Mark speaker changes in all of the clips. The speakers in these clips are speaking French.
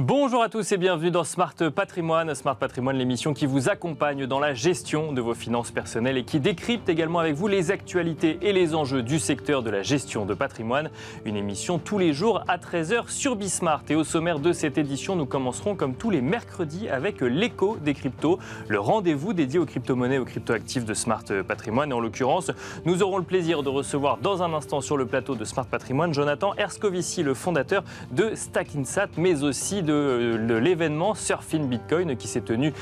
Speaker 1: Bonjour à tous et bienvenue dans Smart Patrimoine. Smart Patrimoine, l'émission qui vous accompagne dans la gestion de vos finances personnelles et qui décrypte également avec vous les actualités et les enjeux du secteur de la gestion de patrimoine. Une émission tous les jours à 13h sur Bismart. Et au sommaire de cette édition, nous commencerons comme tous les mercredis avec l'écho des cryptos, le rendez-vous dédié aux crypto-monnaies, aux crypto-actifs de Smart Patrimoine. Et en l'occurrence, nous aurons le plaisir de recevoir dans un instant sur le plateau de Smart Patrimoine Jonathan Erskovici, le fondateur de Stackinsat, mais aussi de l'événement Surfing Bitcoin qui s'est tenu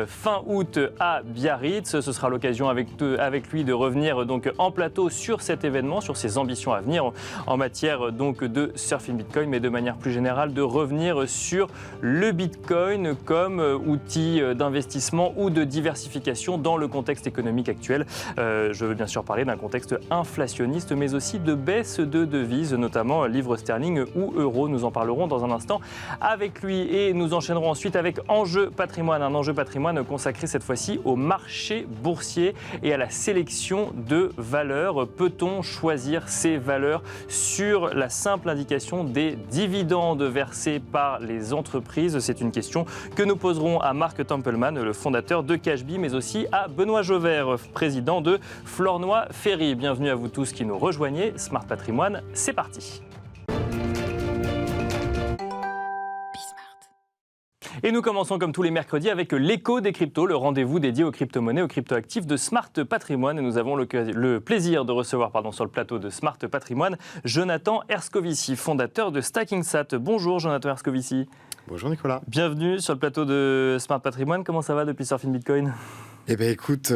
Speaker 1: fin août à Biarritz. Ce sera l'occasion avec lui de revenir donc en plateau sur cet événement, sur ses ambitions à venir en matière donc de Surfing Bitcoin, mais de manière plus générale de revenir sur le Bitcoin comme outil d'investissement ou de diversification dans le contexte économique actuel. Je veux bien sûr parler d'un contexte inflationniste, mais aussi de baisse de devises, notamment livre sterling ou euro. Nous en parlerons dans un instant avec lui et nous enchaînerons ensuite avec Enjeu Patrimoine, un enjeu patrimoine consacré cette fois-ci au marché boursier et à la sélection de valeurs. Peut-on choisir ces valeurs sur la simple indication des dividendes versés par les entreprises? C'est une question que nous poserons à Marc Tempelman, le fondateur de Cashbee, mais aussi à Benoît Jauvert, président de Flornoy Ferry. Bienvenue à vous tous qui nous rejoignez. Smart Patrimoine, c'est parti. Et nous commençons comme tous les mercredis avec l'écho des cryptos, le rendez-vous dédié aux crypto-monnaies, aux crypto-actifs de Smart Patrimoine. Et nous avons le plaisir de recevoir sur le plateau de Smart Patrimoine Jonathan Erskovici, fondateur de Stackinsat. Bonjour Jonathan Erskovici.
Speaker 2: Bonjour Nicolas.
Speaker 1: Bienvenue sur le plateau de Smart Patrimoine. Comment ça va depuis Surfing Bitcoin?
Speaker 2: Eh bien écoute,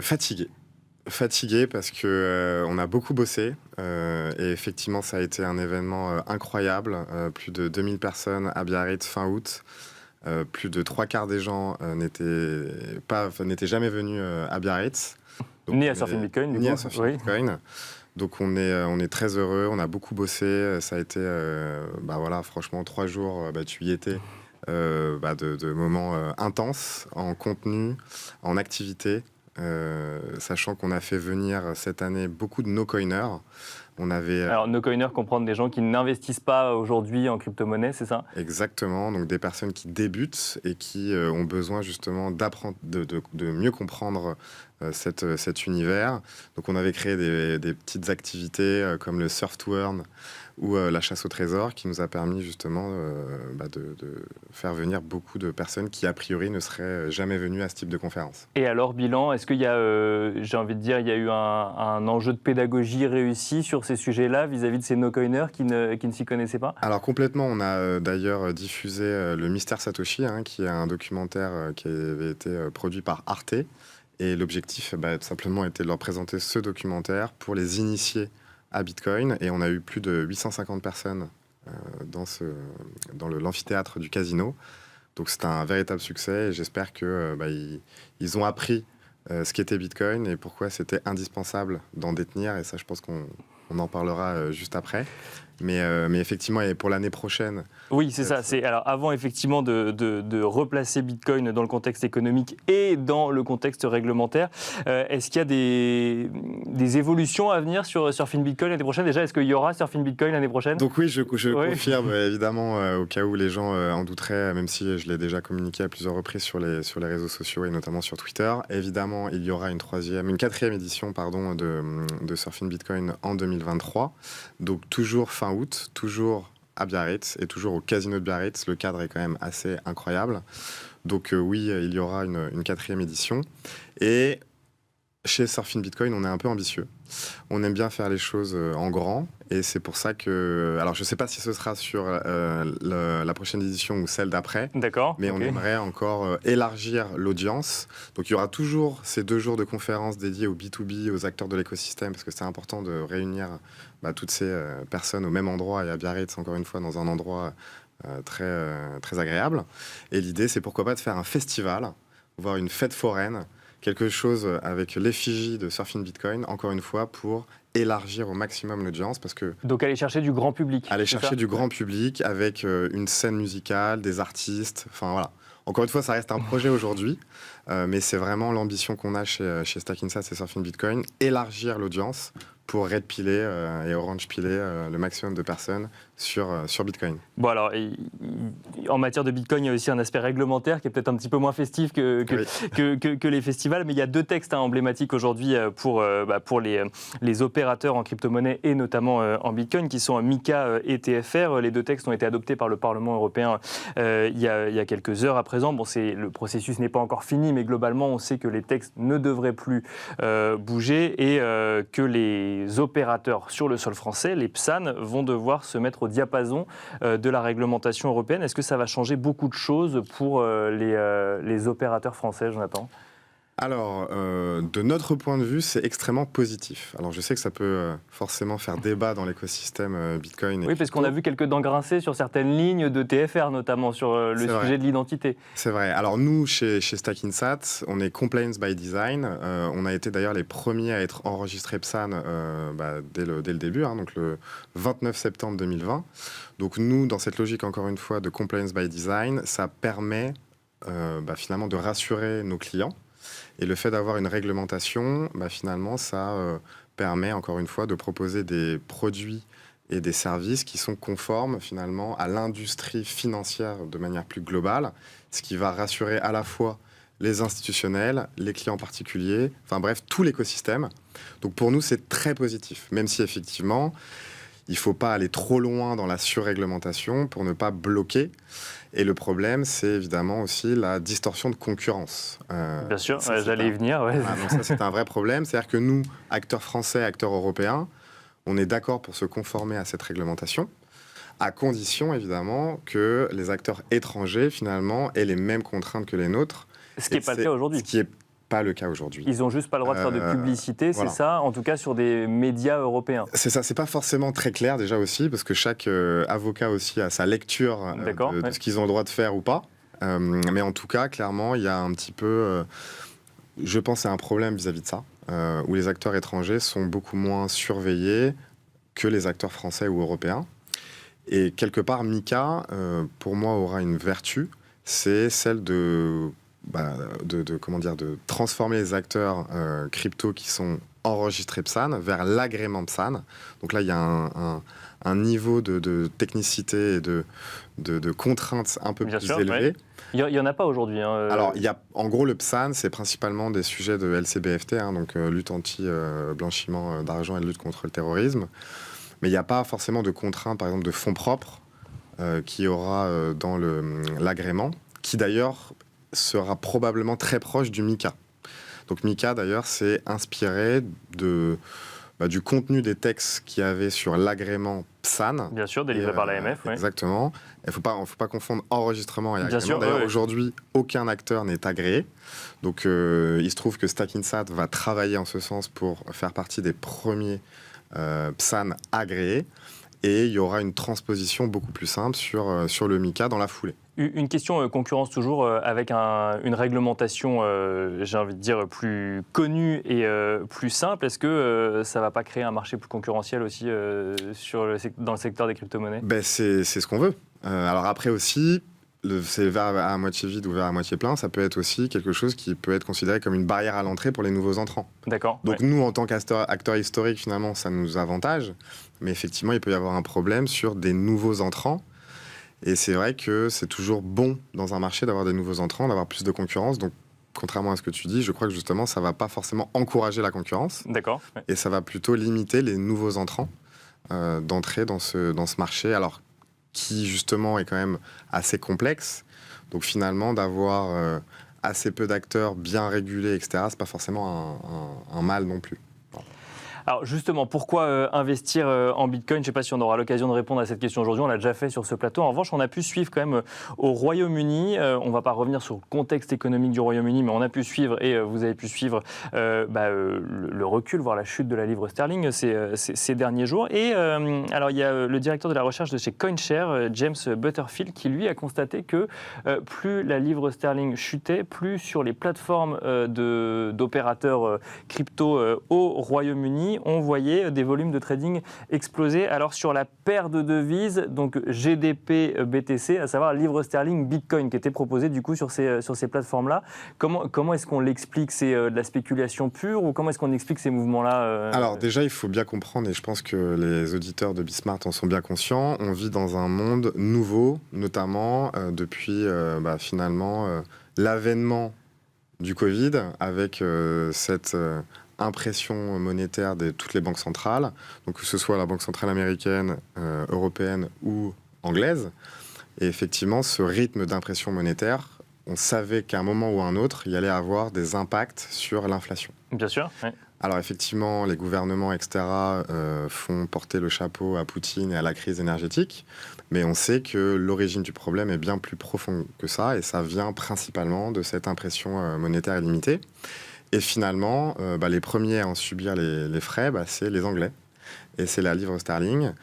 Speaker 2: fatigué parce que on a beaucoup bossé et effectivement ça a été un événement incroyable. Plus de 2000 personnes à Biarritz fin août. Plus de 3/4 des gens n'étaient jamais venus à Biarritz. Donc,
Speaker 1: ni à Surfing Bitcoin,
Speaker 2: ni à Surfing Bitcoin. Donc on est très heureux, on a beaucoup bossé. Ça a été, franchement 3 jours, tu y étais, de moments intenses en contenu, en activité. Sachant qu'on a fait venir cette année beaucoup de no-coiners.
Speaker 1: Alors, no-coiners comprendre des gens qui n'investissent pas aujourd'hui en crypto-monnaie, c'est ça?
Speaker 2: Exactement, donc des personnes qui débutent et qui ont besoin justement d'apprendre, de mieux comprendre cet univers. Donc on avait créé des petites activités comme le Surf to Earn ou la chasse au trésor qui nous a permis justement de faire venir beaucoup de personnes qui a priori ne seraient jamais venues à ce type de conférence.
Speaker 1: Et alors bilan, est-ce qu'il y a, j'ai envie de dire, il y a eu un enjeu de pédagogie réussi sur ces sujets-là vis-à-vis de ces no-coiners qui ne s'y connaissaient pas? Alors
Speaker 2: complètement, on a d'ailleurs diffusé Le Mystère Satoshi, qui est un documentaire qui avait été produit par Arte. Et l'objectif, tout simplement, était de leur présenter ce documentaire pour les initier à Bitcoin. Et on a eu plus de 850 personnes dans l'amphithéâtre du Casino. Donc c'est un véritable succès et j'espère qu'ils ont appris ce qu'était Bitcoin et pourquoi c'était indispensable d'en détenir. Et ça, je pense qu'on en parlera juste après. Mais effectivement, et pour l'année prochaine...
Speaker 1: Oui, c'est ça. Alors, avant effectivement de replacer Bitcoin dans le contexte économique et dans le contexte réglementaire, est-ce qu'il y a des évolutions à venir sur Surfing Bitcoin l'année prochaine? Déjà, est-ce qu'il y aura Surfing Bitcoin l'année prochaine?
Speaker 2: Donc oui, je confirme, évidemment, au cas où les gens en douteraient, même si je l'ai déjà communiqué à plusieurs reprises sur les réseaux sociaux et notamment sur Twitter. Évidemment, il y aura une 4e édition de Surfing Bitcoin en 2023. Donc toujours fin août, toujours à Biarritz et toujours au Casino de Biarritz. Le cadre est quand même assez incroyable. Donc oui, il y aura une 4e édition. Et chez Surfing Bitcoin, on est un peu ambitieux. On aime bien faire les choses en grand. Et c'est pour ça que... Alors, je ne sais pas si ce sera sur la prochaine édition ou celle d'après.
Speaker 1: D'accord.
Speaker 2: Mais on aimerait encore élargir l'audience. Donc, il y aura toujours ces 2 jours de conférences dédiés au B2B, aux acteurs de l'écosystème, parce que c'est important de réunir toutes ces personnes au même endroit. Et à Biarritz, encore une fois, dans un endroit très agréable. Et l'idée, c'est pourquoi pas de faire un festival, voire une fête foraine, quelque chose avec l'effigie de Surfing Bitcoin, encore une fois, pour élargir au maximum l'audience.
Speaker 1: Donc aller chercher du grand public.
Speaker 2: Aller chercher du grand public avec une scène musicale, des artistes, enfin voilà. Encore une fois, ça reste un projet aujourd'hui, mais c'est vraiment l'ambition qu'on a chez Stackinsat, c'est Surfing Bitcoin, élargir l'audience pour red piler et orange piler le maximum de personnes sur Bitcoin.
Speaker 1: Bon alors, en matière de Bitcoin, il y a aussi un aspect réglementaire qui est peut-être un petit peu moins festif que les festivals, mais il y a 2 textes emblématiques aujourd'hui pour les opérateurs en crypto-monnaie et notamment en Bitcoin, qui sont MiCA et TFR. Les 2 textes ont été adoptés par le Parlement européen il y a quelques heures à présent. Bon, le processus n'est pas encore fini, mais globalement, on sait que les textes ne devraient plus bouger et que les opérateurs sur le sol français, les PSAN, vont devoir se mettre au diapason de la réglementation européenne. Est-ce que ça va changer beaucoup de choses pour les opérateurs français, Jonathan ?
Speaker 2: Alors, de notre point de vue, c'est extrêmement positif. Alors, je sais que ça peut forcément faire débat dans l'écosystème Bitcoin.
Speaker 1: Oui, parce qu'on a vu quelques dents grincées sur certaines lignes de TFR, notamment sur le sujet de l'identité.
Speaker 2: C'est vrai. Alors, nous, chez Stackinsat, on est compliance by design. On a été d'ailleurs les premiers à être enregistrés PSAN dès le début, donc le 29 septembre 2020. Donc, nous, dans cette logique, encore une fois, de compliance by design, ça permet finalement de rassurer nos clients. Et le fait d'avoir une réglementation, finalement, ça permet, encore une fois, de proposer des produits et des services qui sont conformes, finalement, à l'industrie financière de manière plus globale, ce qui va rassurer à la fois les institutionnels, les clients particuliers, enfin bref, tout l'écosystème. Donc pour nous, c'est très positif, même si effectivement, il ne faut pas aller trop loin dans la surréglementation pour ne pas bloquer. Et le problème, c'est évidemment aussi la distorsion de concurrence.
Speaker 1: Bien sûr, j'allais y venir. Ouais.
Speaker 2: Donc ça, c'est un vrai problème. C'est-à-dire que nous, acteurs français, acteurs européens, on est d'accord pour se conformer à cette réglementation, à condition, évidemment, que les acteurs étrangers, finalement, aient les mêmes contraintes que les nôtres.
Speaker 1: Ce qui n'est pas le cas aujourd'hui.
Speaker 2: Ce qui n'est pas le cas aujourd'hui.
Speaker 1: Ils n'ont juste pas le droit de faire de publicité,
Speaker 2: voilà.
Speaker 1: C'est ça, en tout cas sur des médias européens.
Speaker 2: C'est ça, c'est pas forcément très clair déjà aussi, parce que chaque avocat aussi a sa lecture de ce qu'ils ont le droit de faire ou pas. Mais en tout cas, clairement, il y a un petit peu, je pense, un problème vis-à-vis de ça, où les acteurs étrangers sont beaucoup moins surveillés que les acteurs français ou européens. Et quelque part, MiCA, pour moi, aura une vertu, c'est celle de transformer les acteurs crypto qui sont enregistrés PSAN vers l'agrément PSAN. Donc là, il y a un niveau de technicité et de contraintes un peu plus élevé.
Speaker 1: Ouais. Il n'y en a pas aujourd'hui.
Speaker 2: Alors, en gros, le PSAN, c'est principalement des sujets de LCBFT, donc lutte anti-blanchiment d'argent et lutte contre le terrorisme. Mais il n'y a pas forcément de contraintes, par exemple, de fonds propres qu'il y aura dans l'agrément, qui d'ailleurs sera probablement très proche du MiCA. Donc MiCA, d'ailleurs, c'est inspiré du contenu des textes qu'il y avait sur l'agrément PSAN.
Speaker 1: Bien sûr, délivré par l'AMF. Oui.
Speaker 2: Exactement. Il ne faut pas confondre enregistrement et agrément. D'ailleurs, aujourd'hui, aucun acteur n'est agréé. Donc, il se trouve que Stackinsat va travailler en ce sens pour faire partie des premiers PSAN agréés. Et il y aura une transposition beaucoup plus simple sur le MiCA dans la foulée.
Speaker 1: Une question concurrence toujours, avec une réglementation, j'ai envie de dire, plus connue et plus simple. Est-ce que ça ne va pas créer un marché plus concurrentiel aussi dans le secteur des crypto-monnaies ?
Speaker 2: C'est ce qu'on veut. Alors après aussi, c'est le verre à moitié vide ou verre à moitié plein, ça peut être aussi quelque chose qui peut être considéré comme une barrière à l'entrée pour les nouveaux entrants.
Speaker 1: D'accord.
Speaker 2: Donc nous, en tant qu'acteurs historiques, finalement, ça nous avantage. Mais effectivement, il peut y avoir un problème sur des nouveaux entrants. Et c'est vrai que c'est toujours bon dans un marché d'avoir des nouveaux entrants, d'avoir plus de concurrence. Donc, contrairement à ce que tu dis, je crois que justement, ça ne va pas forcément encourager la concurrence.
Speaker 1: D'accord. Ouais.
Speaker 2: Et ça va plutôt limiter les nouveaux entrants d'entrer dans ce marché, alors qui justement est quand même assez complexe. Donc finalement, d'avoir assez peu d'acteurs bien régulés, etc., c'est pas forcément un mal non plus.
Speaker 1: Alors justement, pourquoi investir en Bitcoin ? Je ne sais pas si on aura l'occasion de répondre à cette question aujourd'hui, on l'a déjà fait sur ce plateau. En revanche, on a pu suivre quand même au Royaume-Uni, on ne va pas revenir sur le contexte économique du Royaume-Uni, mais on a pu suivre, et vous avez pu suivre le recul, voire la chute de la livre sterling ces derniers jours. Et alors il y a le directeur de la recherche de chez CoinShare, James Butterfield, qui lui a constaté que plus la livre sterling chutait, plus sur les plateformes d'opérateurs crypto au Royaume-Uni, États-Unis, on voyait des volumes de trading exploser. Alors sur la paire de devises, donc GDP BTC, à savoir livre sterling Bitcoin, qui était proposé du coup sur ces plateformes-là. Comment est-ce qu'on l'explique? C'est de la spéculation pure ou comment est-ce qu'on explique ces mouvements-là
Speaker 2: Alors déjà, il faut bien comprendre, et je pense que les auditeurs de Bismart en sont bien conscients, on vit dans un monde nouveau, notamment depuis finalement l'avènement du Covid, avec cette impression monétaire de toutes les banques centrales, donc que ce soit la Banque centrale américaine, européenne ou anglaise. Et effectivement, ce rythme d'impression monétaire, on savait qu'à un moment ou à un autre, il y allait avoir des impacts sur l'inflation.
Speaker 1: Bien sûr. Oui.
Speaker 2: Alors effectivement, les gouvernements, etc., font porter le chapeau à Poutine et à la crise énergétique, mais on sait que l'origine du problème est bien plus profonde que ça, et ça vient principalement de cette impression monétaire illimitée. Et finalement, les premiers à en subir les frais, c'est les Anglais, et c'est la livre sterling.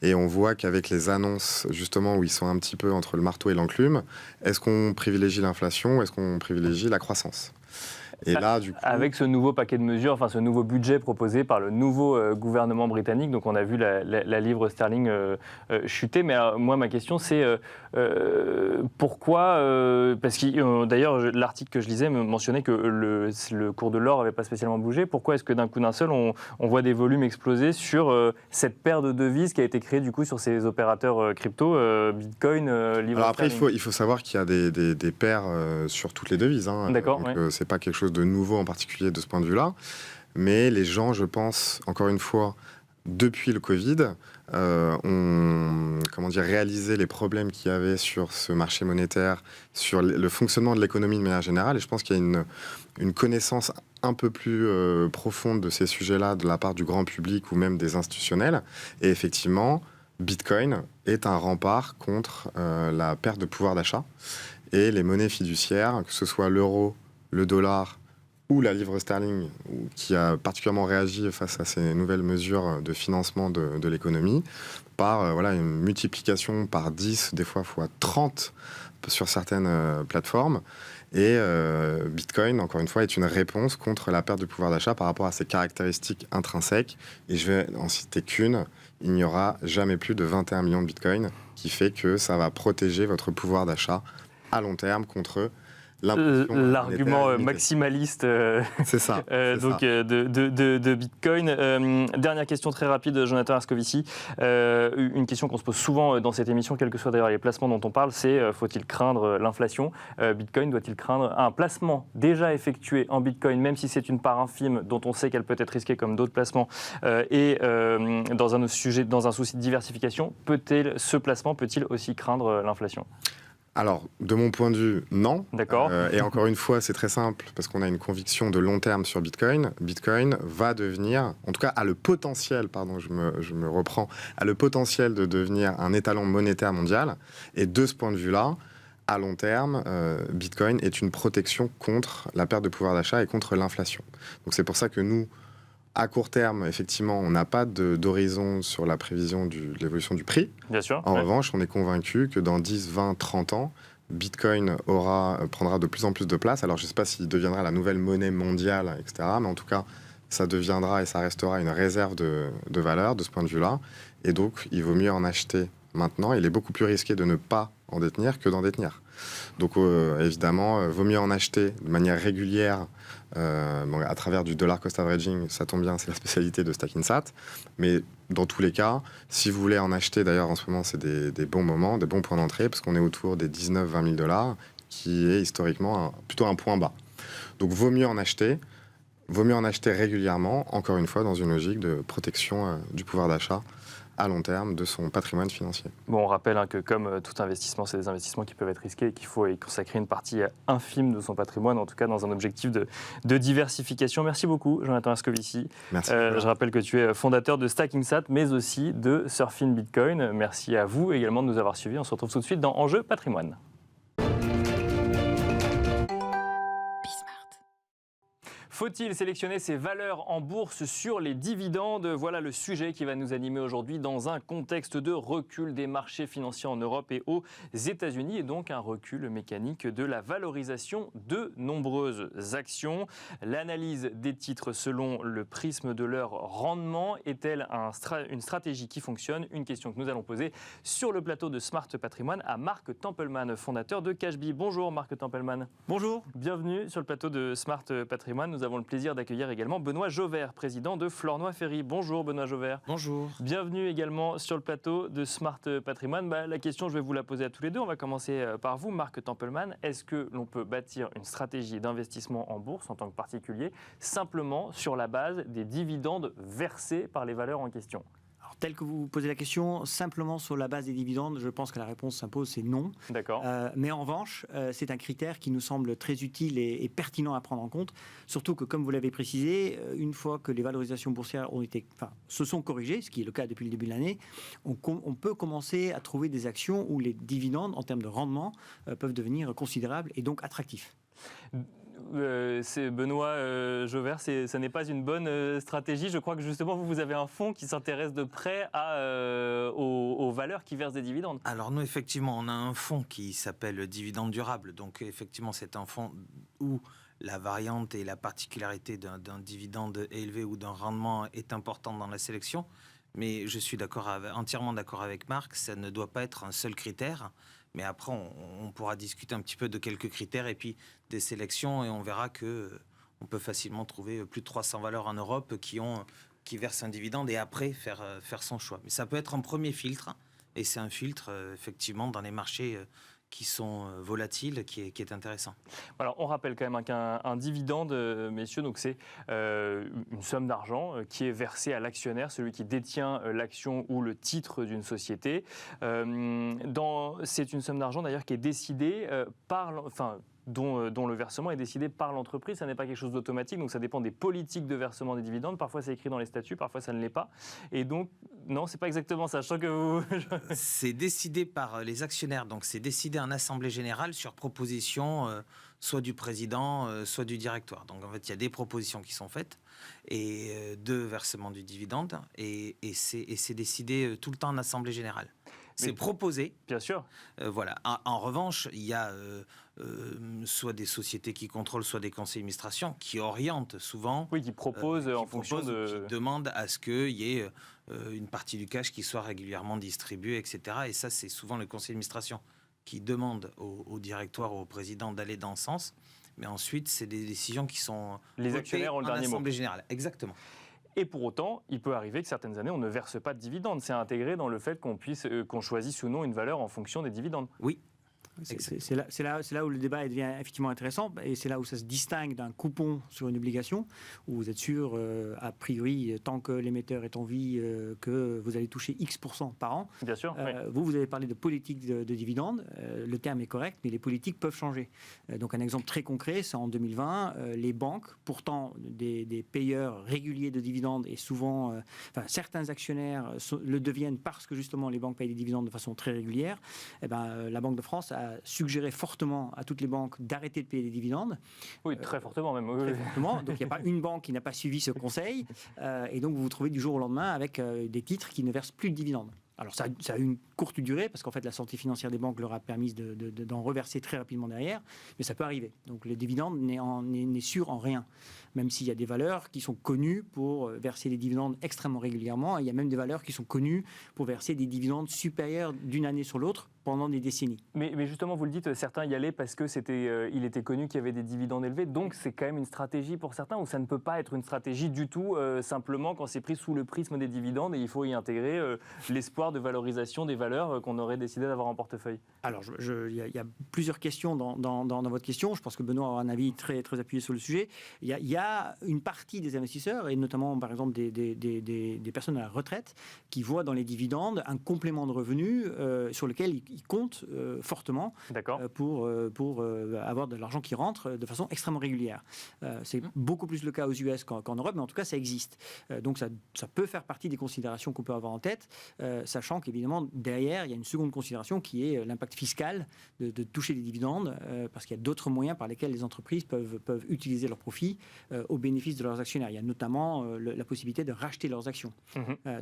Speaker 2: Et on voit qu'avec les annonces, justement, où ils sont un petit peu entre le marteau et l'enclume, est-ce qu'on privilégie l'inflation ou est-ce qu'on privilégie la croissance ? Et là, du coup...
Speaker 1: Avec ce nouveau paquet de mesures, enfin ce nouveau budget proposé par le nouveau gouvernement britannique, donc on a vu la livre sterling chuter, mais moi ma question c'est pourquoi, parce que d'ailleurs l'article que je lisais me mentionnait que le cours de l'or n'avait pas spécialement bougé, pourquoi est-ce que d'un coup d'un seul on voit des volumes exploser sur cette paire de devises qui a été créée du coup sur ces opérateurs crypto, Bitcoin, livre
Speaker 2: Alors après
Speaker 1: sterling.
Speaker 2: il faut savoir qu'il y a des paires sur toutes les devises, hein.
Speaker 1: D'accord,
Speaker 2: donc
Speaker 1: oui.
Speaker 2: c'est pas quelque chose de nouveau en particulier de ce point de vue-là, mais les gens, je pense, encore une fois, depuis le Covid, ont réalisé les problèmes qu'il y avait sur ce marché monétaire, sur le fonctionnement de l'économie de manière générale, et je pense qu'il y a une connaissance un peu plus profonde de ces sujets-là de la part du grand public ou même des institutionnels, et effectivement, Bitcoin est un rempart contre la perte de pouvoir d'achat, et les monnaies fiduciaires, que ce soit l'euro, le dollar ou la livre sterling, qui a particulièrement réagi face à ces nouvelles mesures de financement de l'économie, par une multiplication par 10, des fois fois 30 sur certaines plateformes. Et Bitcoin, encore une fois, est une réponse contre la perte de pouvoir d'achat par rapport à ses caractéristiques intrinsèques. Et je vais en citer qu'une, il n'y aura jamais plus de 21 millions de Bitcoin, qui fait que ça va protéger votre pouvoir d'achat à long terme contre
Speaker 1: l'argument maximaliste
Speaker 2: c'est ça,
Speaker 1: de Bitcoin. Dernière question très rapide, Jonathan Erskovici. Une question qu'on se pose souvent dans cette émission, quels que soient d'ailleurs les placements dont on parle, c'est faut-il craindre l'inflation? Bitcoin doit-il craindre un placement déjà effectué en Bitcoin, même si c'est une part infime dont on sait qu'elle peut être risquée comme d'autres placements, et dans un souci de diversification, ce placement peut-il aussi craindre l'inflation?
Speaker 2: Alors, de mon point de vue, non.
Speaker 1: D'accord.
Speaker 2: Et encore une fois, c'est très simple, parce qu'on a une conviction de long terme sur Bitcoin. Bitcoin va devenir, en tout cas, a le potentiel, je me reprends, a le potentiel de devenir un étalon monétaire mondial. Et de ce point de vue-là, à long terme, Bitcoin est une protection contre la perte de pouvoir d'achat et contre l'inflation. Donc c'est pour ça que nous, à court terme, effectivement, on n'a pas d'horizon sur la prévision de l'évolution du prix.
Speaker 1: Bien sûr.
Speaker 2: En revanche, on est convaincu que dans 10, 20, 30 ans, Bitcoin prendra de plus en plus de place. Alors, je ne sais pas s'il deviendra la nouvelle monnaie mondiale, etc. Mais en tout cas, ça deviendra et ça restera une réserve de valeur de ce point de vue-là. Et donc, il vaut mieux en acheter maintenant. Il est beaucoup plus risqué de ne pas en détenir que d'en détenir. Donc, évidemment, vaut mieux en acheter de manière régulière à travers du dollar cost averaging. Ça tombe bien, c'est la spécialité de StackInsat. Mais dans tous les cas, si vous voulez en acheter, d'ailleurs, en ce moment, c'est des bons moments, des bons points d'entrée, parce qu'on est autour des 19-20 000 $, qui est historiquement plutôt un point bas. Donc, vaut mieux en acheter régulièrement, encore une fois, dans une logique de protection du pouvoir d'achat à long terme de son patrimoine financier.
Speaker 1: Bon, on rappelle que comme tout investissement, c'est des investissements qui peuvent être risqués et qu'il faut y consacrer une partie infime de son patrimoine, en tout cas dans un objectif de diversification. Merci beaucoup, Jonathan Erskovici.
Speaker 2: Merci.
Speaker 1: Je rappelle que tu es fondateur de StackInsat, mais aussi de Surfin Bitcoin. Merci à vous également de nous avoir suivis. On se retrouve tout de suite dans Enjeu Patrimoine. Faut-il sélectionner ces valeurs en bourse sur les dividendes? Voilà le sujet qui va nous animer aujourd'hui dans un contexte de recul des marchés financiers en Europe et aux États-Unis et donc un recul mécanique de la valorisation de nombreuses actions. L'analyse des titres selon le prisme de leur rendement est-elle une stratégie qui fonctionne? Une question que nous allons poser sur le plateau de Smart Patrimoine à Marc Tempelman, fondateur de Cashbee. Bonjour Marc Tempelman.
Speaker 3: Bonjour.
Speaker 1: Bienvenue sur le plateau de Smart Patrimoine. Nous avons le plaisir d'accueillir également Benoît Jauvert, président de Flornoy-Ferry. Bonjour Benoît Jauvert.
Speaker 3: Bonjour.
Speaker 1: Bienvenue également sur le plateau de Smart Patrimoine. La question, je vais vous la poser à tous les deux. On va commencer par vous, Marc Tempelman. Est-ce que l'on peut bâtir une stratégie d'investissement en bourse en tant que particulier simplement sur la base des dividendes versés par les valeurs en question?
Speaker 3: Alors, tel que vous posez la question, simplement sur la base des dividendes, je pense que la réponse s'impose, c'est non.
Speaker 1: D'accord.
Speaker 3: Mais en revanche, c'est un critère qui nous semble très utile et pertinent à prendre en compte. Surtout que, comme vous l'avez précisé, une fois que les valorisations boursières se sont corrigées, ce qui est le cas depuis le début de l'année, on peut commencer à trouver des actions où les dividendes, en termes de rendement, peuvent devenir considérables et donc attractifs.
Speaker 1: C'est Benoît Jauvert, ça n'est pas une bonne stratégie. Je crois que justement, vous avez un fonds qui s'intéresse de près aux valeurs qui versent des dividendes.
Speaker 4: Alors nous, effectivement, on a un fonds qui s'appelle Dividende Durable. Donc effectivement, c'est un fonds où la variante et la particularité d'un dividende élevé ou d'un rendement est importante dans la sélection. Mais je suis entièrement d'accord avec Marc, ça ne doit pas être un seul critère. Mais après, on pourra discuter un petit peu de quelques critères et puis des sélections et on verra qu'on peut facilement trouver plus de 300 valeurs en Europe qui versent un dividende et après faire son choix. Mais ça peut être un premier filtre et c'est un filtre effectivement dans les marchés qui sont volatiles, qui est intéressant.
Speaker 1: Alors, on rappelle quand même qu'un dividende, messieurs, donc c'est une somme d'argent qui est versée à l'actionnaire, celui qui détient l'action ou le titre d'une société. C'est une somme d'argent d'ailleurs qui est décidée dont le versement est décidé par l'entreprise. Ça n'est pas quelque chose d'automatique, donc ça dépend des politiques de versement des dividendes. Parfois, c'est écrit dans les statuts, parfois, ça ne l'est pas. Et donc, non, c'est pas exactement ça. Je sens que vous...
Speaker 4: C'est décidé par les actionnaires, donc c'est décidé en assemblée générale sur proposition soit du président, soit du directoire. Donc, en fait, il y a des propositions qui sont faites et de versement du dividende et c'est décidé tout le temps en assemblée générale. C'est proposé.
Speaker 1: Bien sûr.
Speaker 4: Voilà. En revanche, il y a soit des sociétés qui contrôlent, soit des conseils d'administration qui orientent souvent.
Speaker 1: Oui, qui proposent en fonction de...
Speaker 4: Qui demandent à ce qu'il y ait une partie du cash qui soit régulièrement distribuée, etc. Et ça, c'est souvent le conseil d'administration qui demande au directoire ou au président d'aller dans ce sens. Mais ensuite, c'est des décisions qui sont
Speaker 1: les actionnaires ont le dernier mot.
Speaker 4: Assemblée générale. Exactement.
Speaker 1: Et pour autant, il peut arriver que certaines années, on ne verse pas de dividendes. C'est intégré dans le fait qu'on choisisse ou non une valeur en fonction des dividendes.
Speaker 4: Oui.
Speaker 3: C'est là où le débat devient effectivement intéressant et c'est là où ça se distingue d'un coupon sur une obligation où vous êtes sûr, a priori, tant que l'émetteur est en vie, que vous allez toucher X% par an.
Speaker 1: Bien sûr. Oui.
Speaker 3: Vous avez parlé de politique de dividendes. Le terme est correct, mais les politiques peuvent changer. Donc un exemple très concret, c'est en 2020, les banques, pourtant des payeurs réguliers de dividendes et souvent, certains actionnaires le deviennent parce que justement les banques payent des dividendes de façon très régulière. La Banque de France a suggéré fortement à toutes les banques d'arrêter de payer des dividendes.
Speaker 1: Oui, très fortement même.
Speaker 3: Très fortement. Donc il n'y a pas une banque qui n'a pas suivi ce conseil. Et donc vous vous trouvez du jour au lendemain avec des titres qui ne versent plus de dividendes. Alors ça a eu une courte durée parce qu'en fait la santé financière des banques leur a permis d'en reverser très rapidement derrière, mais ça peut arriver. Donc le dividende n'est sûr en rien, même s'il y a des valeurs qui sont connues pour verser des dividendes extrêmement régulièrement, et il y a même des valeurs qui sont connues pour verser des dividendes supérieurs d'une année sur l'autre pendant des décennies.
Speaker 1: Mais justement, vous le dites, certains y allaient parce que il était connu qu'il y avait des dividendes élevés, donc c'est quand même une stratégie pour certains, ou ça ne peut pas être une stratégie du tout, simplement quand c'est pris sous le prisme des dividendes et il faut y intégrer l'espoir de valorisation des valeurs qu'on aurait décidé d'avoir en portefeuille.
Speaker 3: Alors, il y a plusieurs questions dans votre question. Je pense que Benoît aura un avis très, très appuyé sur le sujet. Il y a une partie des investisseurs, et notamment, par exemple, des personnes à la retraite, qui voient dans les dividendes un complément de revenus sur lequel ils ils comptent fortement pour avoir de l'argent qui rentre de façon extrêmement régulière. C'est beaucoup plus le cas aux US qu'en Europe, mais en tout cas, ça existe. Donc, ça peut faire partie des considérations qu'on peut avoir en tête, sachant qu'évidemment, derrière, il y a une seconde considération qui est l'impact fiscal de toucher des dividendes, parce qu'il y a d'autres moyens par lesquels les entreprises peuvent utiliser leurs profits au bénéfice de leurs actionnaires. Il y a notamment la possibilité de racheter leurs actions.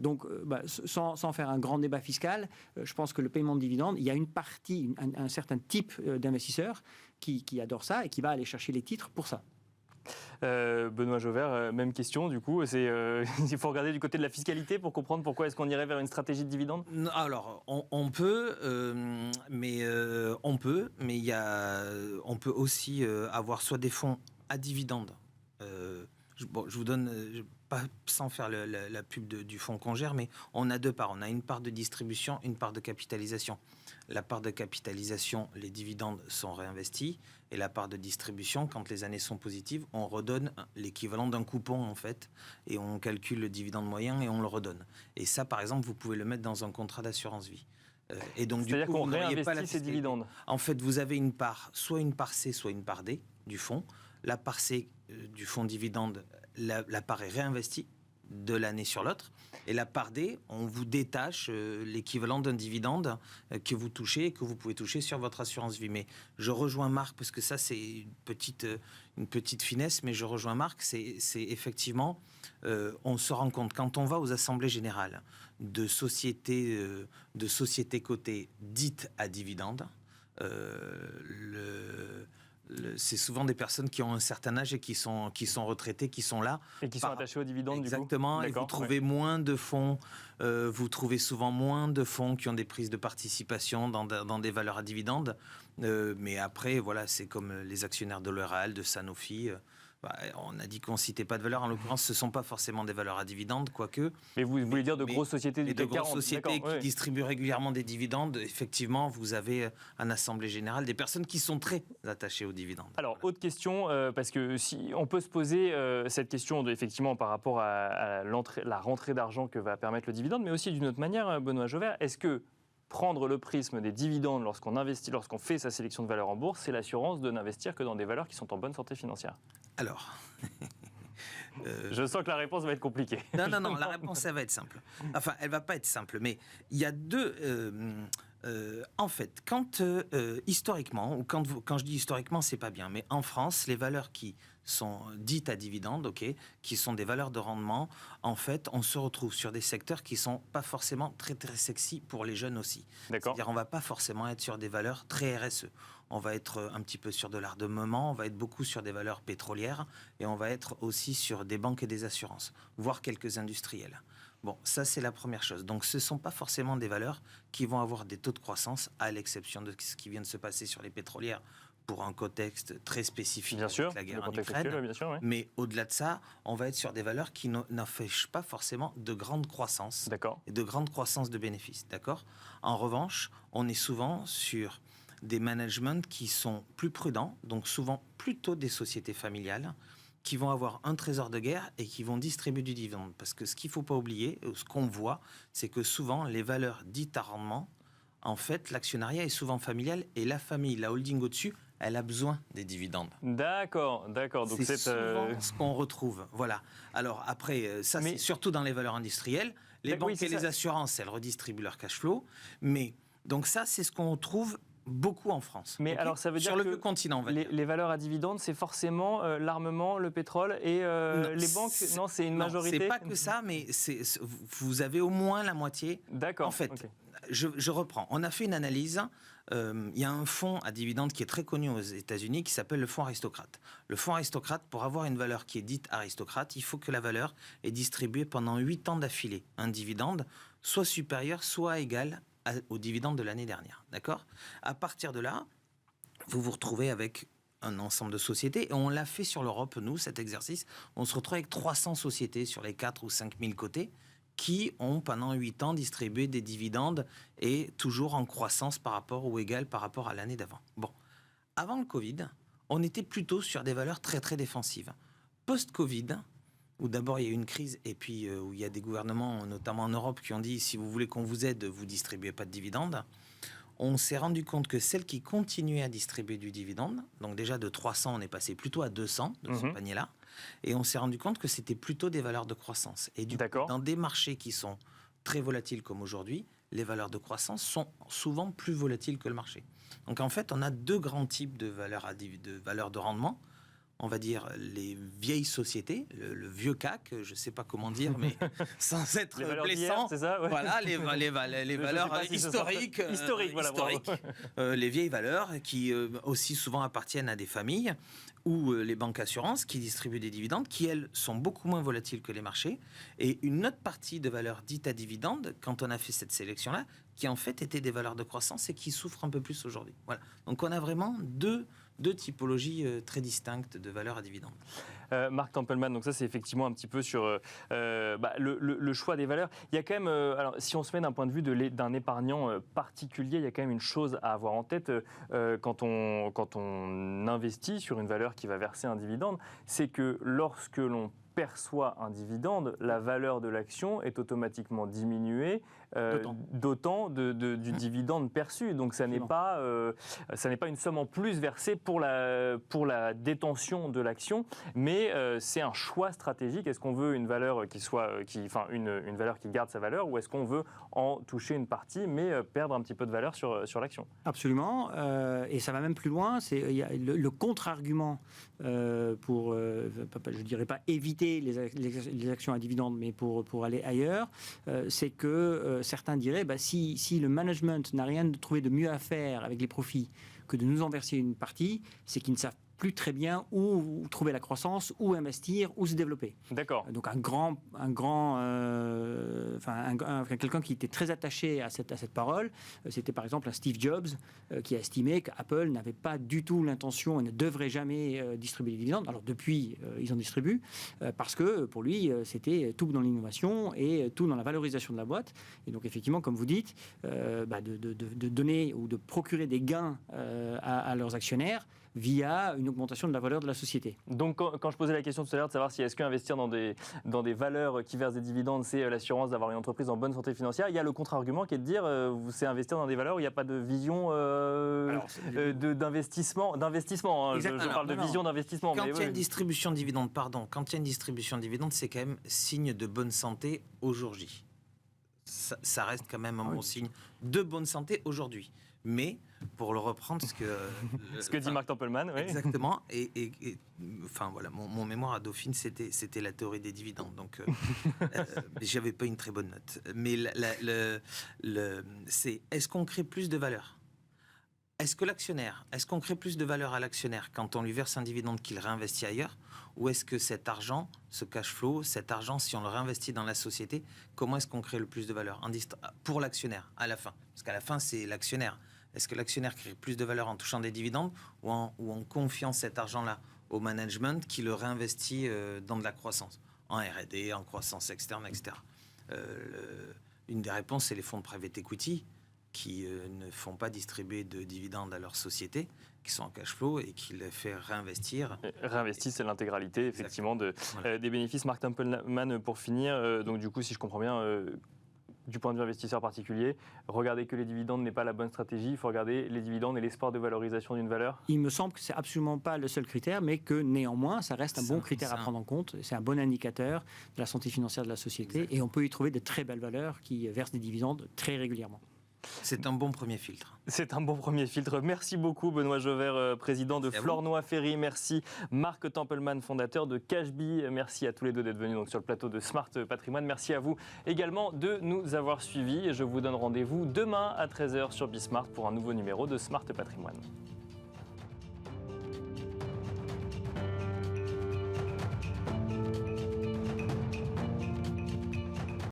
Speaker 3: Donc, sans faire un grand débat fiscal, je pense que le paiement de dividendes, il y a une partie, un certain type d'investisseurs qui adore ça et qui va aller chercher les titres pour ça.
Speaker 1: Benoît Jauvert, même question du coup. Il faut regarder du côté de la fiscalité pour comprendre pourquoi est-ce qu'on irait vers une stratégie de dividende.
Speaker 4: Alors, on peut, mais on peut aussi avoir soit des fonds à dividendes. Je vous donne, pas sans faire la pub du fonds qu'on gère, mais on a deux parts. On a une part de distribution, une part de capitalisation. La part de capitalisation, les dividendes sont réinvestis. Et la part de distribution, quand les années sont positives, on redonne l'équivalent d'un coupon, en fait. Et on calcule le dividende moyen et on le redonne. Et ça, par exemple, vous pouvez le mettre dans un contrat d'assurance vie. Et donc,
Speaker 1: c'est-à-dire qu'on réinvestit
Speaker 4: pas
Speaker 1: ces dividendes.
Speaker 4: En fait, vous avez une part, soit une part C, soit une part D du fonds. La part C du fonds dividende, la part est réinvestie de l'année sur l'autre. Et la part D, on vous détache l'équivalent d'un dividende que vous touchez et que vous pouvez toucher sur votre assurance vie. Mais je rejoins Marc, parce que ça, c'est une petite finesse, mais je rejoins Marc, c'est effectivement, on se rend compte, quand on va aux assemblées générales de sociétés cotées dites à dividendes, c'est souvent des personnes qui ont un certain âge et qui sont retraitées, qui sont là.
Speaker 1: Et qui sont attachés aux dividendes,
Speaker 4: exactement,
Speaker 1: du coup.
Speaker 4: Et vous trouvez moins de fonds, vous trouvez souvent moins de fonds qui ont des prises de participation dans des valeurs à dividendes. Mais après, voilà, c'est comme les actionnaires de L'Oréal, de Sanofi. On a dit qu'on ne citait pas de valeurs. En l'occurrence, ce ne sont pas forcément des valeurs à dividendes, quoique.
Speaker 1: Mais vous voulez dire de grosses sociétés du CAC 40.
Speaker 4: De grosses sociétés qui distribuent régulièrement des dividendes. Effectivement, vous avez en assemblée générale des personnes qui sont très attachées aux dividendes.
Speaker 1: Alors, voilà. Autre question, parce que si on peut se poser cette question effectivement par rapport à la rentrée d'argent que va permettre le dividende, mais aussi d'une autre manière, Benoît Jauvert, est-ce que prendre le prisme des dividendes lorsqu'on investit, lorsqu'on fait sa sélection de valeurs en bourse, c'est l'assurance de n'investir que dans des valeurs qui sont en bonne santé financière?
Speaker 4: Alors,
Speaker 1: je sens que la réponse va être compliquée.
Speaker 4: Non, la réponse, ça va être simple. Enfin, elle va pas être simple, mais il y a deux... en fait, quand historiquement, ou quand je dis historiquement, c'est pas bien, mais en France, les valeurs qui sont dites à dividendes, qui sont des valeurs de rendement, en fait, on se retrouve sur des secteurs qui sont pas forcément très très sexy pour les jeunes aussi.
Speaker 1: D'accord.
Speaker 4: C'est-à-dire, on va pas forcément être sur des valeurs très RSE. On va être un petit peu sur de l'armement, on va être beaucoup sur des valeurs pétrolières, et on va être aussi sur des banques et des assurances, voire quelques industriels. Bon, ça c'est la première chose. Donc ce ne sont pas forcément des valeurs qui vont avoir des taux de croissance, à l'exception de ce qui vient de se passer sur les pétrolières, pour un contexte très spécifique,
Speaker 1: bien sûr,
Speaker 4: avec la guerre en Ukraine.
Speaker 1: actuel, bien sûr, oui.
Speaker 4: Mais au-delà de ça, on va être sur des valeurs qui n'affichent pas forcément de grande croissance et de grande croissance de bénéfices. D'accord ? En revanche, on est souvent sur des managements qui sont plus prudents, donc souvent plutôt des sociétés familiales, qui vont avoir un trésor de guerre et qui vont distribuer du dividende. Parce que ce qu'il ne faut pas oublier, ce qu'on voit, c'est que souvent, les valeurs dites à rendement, en fait, l'actionnariat est souvent familial et la famille, la holding au-dessus, elle a besoin des dividendes.
Speaker 1: D'accord. Donc
Speaker 4: c'est souvent ce qu'on retrouve. Voilà. Alors après, ça, c'est surtout dans les valeurs industrielles. Les banques et les assurances, elles redistribuent leur cash flow. Mais donc ça, c'est ce qu'on trouve beaucoup en France.
Speaker 1: Mais alors ça veut dire
Speaker 4: sur
Speaker 1: que
Speaker 4: le continent,
Speaker 1: les valeurs à dividendes, c'est forcément l'armement, le pétrole et les banques. Non, c'est une majorité.
Speaker 4: C'est pas que ça, mais vous avez au moins la moitié.
Speaker 1: D'accord.
Speaker 4: En fait, je reprends. On a fait une analyse. Il y a un fonds à dividendes qui est très connu aux États-Unis qui s'appelle le fonds aristocrate. Le fonds aristocrate, pour avoir une valeur qui est dite aristocrate, il faut que la valeur est distribuée pendant 8 ans d'affilée. Un dividende soit supérieur, soit égal au dividende de l'année dernière. D'accord ? À partir de là, vous vous retrouvez avec un ensemble de sociétés. Et on l'a fait sur l'Europe, nous, cet exercice. On se retrouve avec 300 sociétés sur les 4 ou 5 000 cotés qui ont, pendant 8 ans, distribué des dividendes et toujours en croissance par rapport ou égal par rapport à l'année d'avant. Bon. Avant le Covid, on était plutôt sur des valeurs très, très défensives. Post-Covid, où d'abord il y a eu une crise et puis où il y a des gouvernements, notamment en Europe, qui ont dit si vous voulez qu'on vous aide, vous distribuez pas de dividendes. on s'est rendu compte que celles qui continuaient à distribuer du dividende, donc déjà de 300, on est passé plutôt à 200 de ce panier-là, et on s'est rendu compte que c'était plutôt des valeurs de croissance. Et du coup, dans des marchés qui sont très volatiles comme aujourd'hui, les valeurs de croissance sont souvent plus volatiles que le marché. Donc en fait, on a deux grands types de valeurs de rendement. On va dire les vieilles sociétés, le vieux CAC, je ne sais pas comment dire, mais sans être blessant.
Speaker 1: C'est ça, ouais.
Speaker 4: Voilà, les valeurs historiques. Les vieilles valeurs qui aussi souvent appartiennent à des familles ou les banques assurances qui distribuent des dividendes, qui elles sont beaucoup moins volatiles que les marchés. Et une autre partie de valeurs dites à dividendes, quand on a fait cette sélection-là, qui en fait étaient des valeurs de croissance et qui souffrent un peu plus aujourd'hui. Voilà. Donc on a vraiment deux typologies très distinctes de valeurs à dividendes.
Speaker 1: Marc Tempelman, donc ça c'est effectivement un petit peu sur le choix des valeurs. Il y a quand même, alors si on se met d'un point de vue d'un épargnant particulier, il y a quand même une chose à avoir en tête quand on investit sur une valeur qui va verser un dividende, c'est que lorsque l'on perçoit un dividende, la valeur de l'action est automatiquement diminuée d'autant du dividende perçu. Donc ça n'est pas une somme en plus versée pour la détention de l'action, mais c'est un choix stratégique. Est-ce qu'on veut une valeur une valeur qui garde sa valeur, ou est-ce qu'on veut en toucher une partie mais perdre un petit peu de valeur sur l'action?
Speaker 3: Absolument, et ça va même plus loin. Il y a le contre-argument pour, je dirais pas éviter les actions à dividendes, mais pour aller ailleurs, c'est que certains diraient, si le management n'a rien trouvé de mieux à faire avec les profits que de nous en verser une partie, c'est qu'ils ne savent plus très bien où trouver la croissance, où investir, où se développer.
Speaker 1: D'accord.
Speaker 3: Donc quelqu'un qui était très attaché à cette parole, c'était par exemple un Steve Jobs qui a estimé qu'Apple n'avait pas du tout l'intention et ne devrait jamais distribuer des dividendes. Alors depuis, ils en distribuent parce que pour lui, c'était tout dans l'innovation et tout dans la valorisation de la boîte. Et donc effectivement, comme vous dites, de donner ou de procurer des gains à leurs actionnaires via une augmentation de la valeur de la société.
Speaker 1: Donc quand je posais la question tout à l'heure de savoir si est-ce qu'investir dans des valeurs qui versent des dividendes, c'est l'assurance d'avoir une entreprise en bonne santé financière, il y a le contre-argument qui est de dire c'est investir dans des valeurs où il n'y a pas de vision d'investissement. Je parle de vision d'investissement.
Speaker 4: Quand il y a une distribution de dividendes, c'est quand même signe de bonne santé aujourd'hui. Ça reste quand même un bon signe de bonne santé aujourd'hui. Mais, pour le reprendre, ce que
Speaker 1: dit Marc Tempelman, oui.
Speaker 4: Exactement. Et voilà, mon mémoire à Dauphine, c'était la théorie des dividendes. Donc, j'avais pas une très bonne note. Mais c'est est-ce qu'on crée plus de valeur ? Est-ce qu'on crée plus de valeur à l'actionnaire quand on lui verse un dividende qu'il réinvestit ailleurs ? Ou est-ce que cet argent, ce cash flow, cet argent, si on le réinvestit dans la société, comment est-ce qu'on crée le plus de valeur pour l'actionnaire à la fin ? Parce qu'à la fin, c'est l'actionnaire. Est-ce que l'actionnaire crée plus de valeur en touchant des dividendes ou en confiant cet argent-là au management qui le réinvestit dans de la croissance, en R&D, en croissance externe, etc. Une des réponses, c'est les fonds de private equity qui ne font pas distribuer de dividendes à leur société, qui sont en cash flow et qui les fait réinvestir.
Speaker 1: Réinvestissent l'intégralité, effectivement, des bénéfices. Marc Tempelman, pour finir, donc du coup, si je comprends bien, du point de vue investisseur particulier, regarder que les dividendes n'est pas la bonne stratégie, il faut regarder les dividendes et l'espoir de valorisation d'une valeur.
Speaker 3: Il me semble que c'est absolument pas le seul critère, mais que néanmoins, ça reste un bon critère à prendre en compte. C'est un bon indicateur de la santé financière de la société. Exact. Et on peut y trouver de très belles valeurs qui versent des dividendes très régulièrement.
Speaker 4: C'est un bon premier filtre.
Speaker 1: C'est un bon premier filtre. Merci beaucoup Benoît Jovert, président de Flornoy Ferry. Merci Marc Tempelman, fondateur de Cashbee. Merci à tous les deux d'être venus sur le plateau de Smart Patrimoine. Merci à vous également de nous avoir suivis. Je vous donne rendez-vous demain à 13h sur Bismart pour un nouveau numéro de Smart Patrimoine.